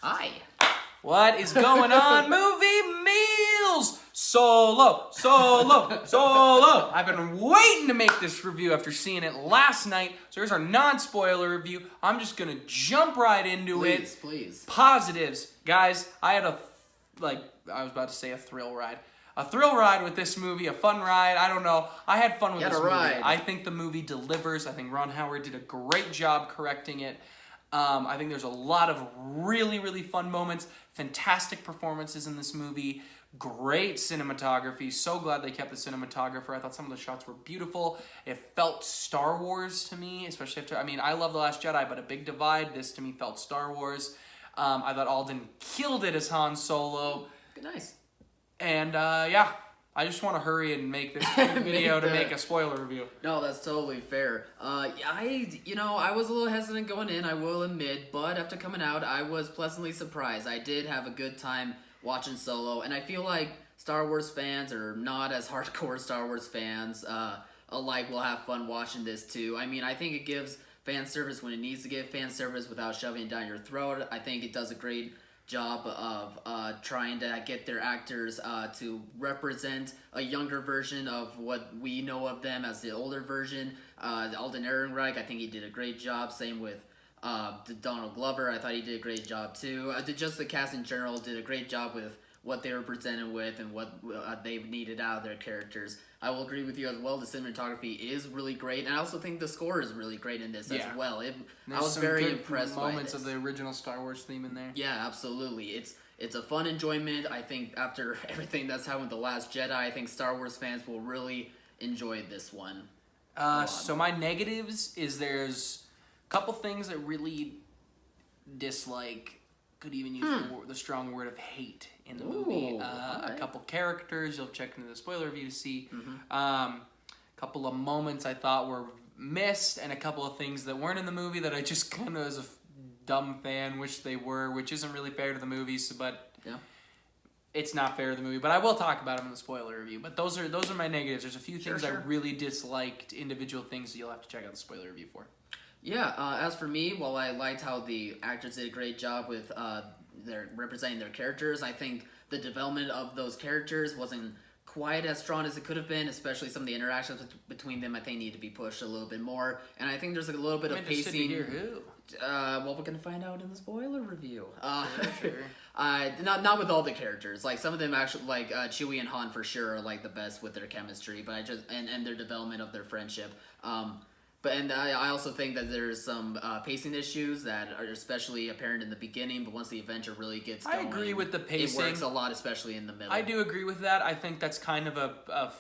Hi. What is going on, movie meals? Solo. I've been waiting to make this review after seeing it last night. So here's our non-spoiler review. I'm just gonna jump right into it. Please. Positives, guys. I had I was about to say a thrill ride. A thrill ride with this movie, a fun ride. I don't know. I had fun with this movie. I think the movie delivers. I think Ron Howard did a great job correcting it. I think there's a lot of really, really fun moments. Fantastic performances in this movie. Great cinematography. So glad they kept the cinematographer. I thought some of the shots were beautiful. It felt Star Wars to me, especially after, I love The Last Jedi, but a big divide. This to me felt Star Wars. I thought Alden killed it as Han Solo. Nice. And I just want to hurry and make this video to make a spoiler review. No, that's totally fair. I was a little hesitant going in, I will admit, but after coming out, I was pleasantly surprised. I did have a good time watching Solo, and I feel like Star Wars fans, or not as hardcore Star Wars fans, alike will have fun watching this too. I think it gives fan service when it needs to give fan service without shoving it down your throat. I think it does a great job of trying to get their actors to represent a younger version of what we know of them as the older version. Alden Ehrenreich, I think he did a great job. Same with Donald Glover. I thought he did a great job too. Just the cast in general did a great job with what they were presented with and what they needed out of their characters. I will agree with you as well. The cinematography is really great, and I also think the score is really great in this as well. I was very impressed by moments of the original Star Wars theme in there. Yeah, absolutely. It's a fun enjoyment. I think after everything that's happened with The Last Jedi, I think Star Wars fans will really enjoy this one. So my negatives is there's a couple things that really dislike. Could even use the strong word of hate in the movie. A couple characters, you'll check into the spoiler review to see. A couple of moments I thought were missed, and a couple of things that weren't in the movie that I just kind of, as a dumb fan, wish they were, which isn't really fair to the movies, but it's not fair to the movie. But I will talk about them in the spoiler review. But those are my negatives. There's a few things I really disliked, individual things that you'll have to check out the spoiler review for. Yeah, as for me, while I liked how the actors did a great job with their representing their characters, I think the development of those characters wasn't quite as strong as it could have been, especially some of the interactions between them I think need to be pushed a little bit more. And I think there's a little bit of pacing. To hear who? Well, we're going to find out in the spoiler review. Sure. Not with all the characters. Like, some of them actually, like Chewie and Han for sure are like the best with their chemistry, but and their development of their friendship. But I also think that there's some pacing issues that are especially apparent in the beginning, but once the adventure really gets going, I agree with the pacing. It works a lot, especially in the middle. I do agree with that. I think that's kind of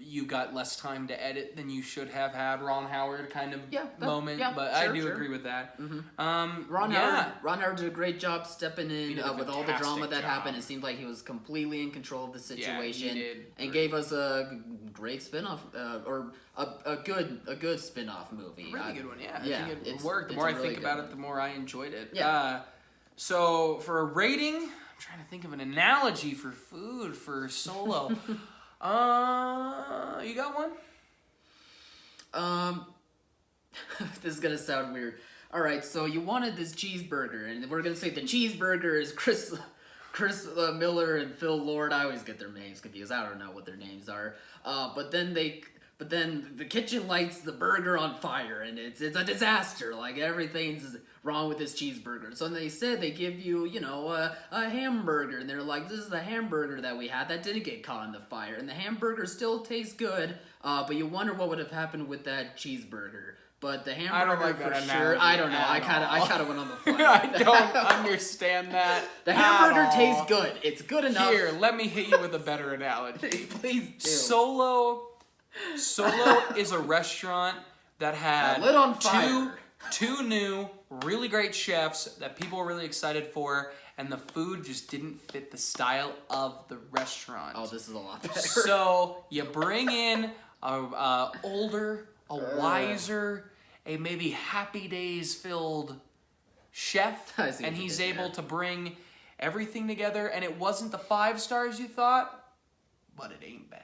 you got less time to edit than you should have had, Ron Howard kind of moment. But I do agree with that. Ron Howard did a great job stepping in with all the drama that happened. It seemed like he was completely in control of the situation and gave us a great spin-off or a good spin-off movie. A really good one, yeah. I think it worked. The more I think about it, the more I enjoyed it. Yeah. So for a rating, I'm trying to think of an analogy for food for Solo. You got one? This is gonna sound weird. All right, so you wanted this cheeseburger, and we're gonna say the cheeseburger is Chris Miller and Phil Lord. I always get their names confused. I don't know what their names are. But then the kitchen lights the burger on fire, and it's a disaster. Like, everything's wrong with this cheeseburger. So they said they give you, a hamburger, and they're like, this is the hamburger that we had that didn't get caught in the fire, and the hamburger still tastes good, but you wonder what would have happened with that cheeseburger. But the hamburger, I don't like for that sure. analogy I don't know. I kind of went on the fly. I don't understand that. The hamburger tastes good. It's good enough. Here, let me hit you with a better analogy. Please do. Solo is a restaurant that had lit on fire. two new, really great chefs that people were really excited for, and the food just didn't fit the style of the restaurant. Oh, this is a lot better. So you bring in a older, a wiser, a maybe Happy Days filled chef, and he's able to bring everything together, and it wasn't the 5 stars you thought, but it ain't bad.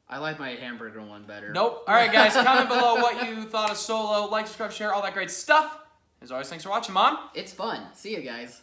I like my hamburger one better. Nope. All right, guys, comment below what you thought of Solo. Like, subscribe, share, all that great stuff. As always, thanks for watching, Mom. It's fun. See you guys.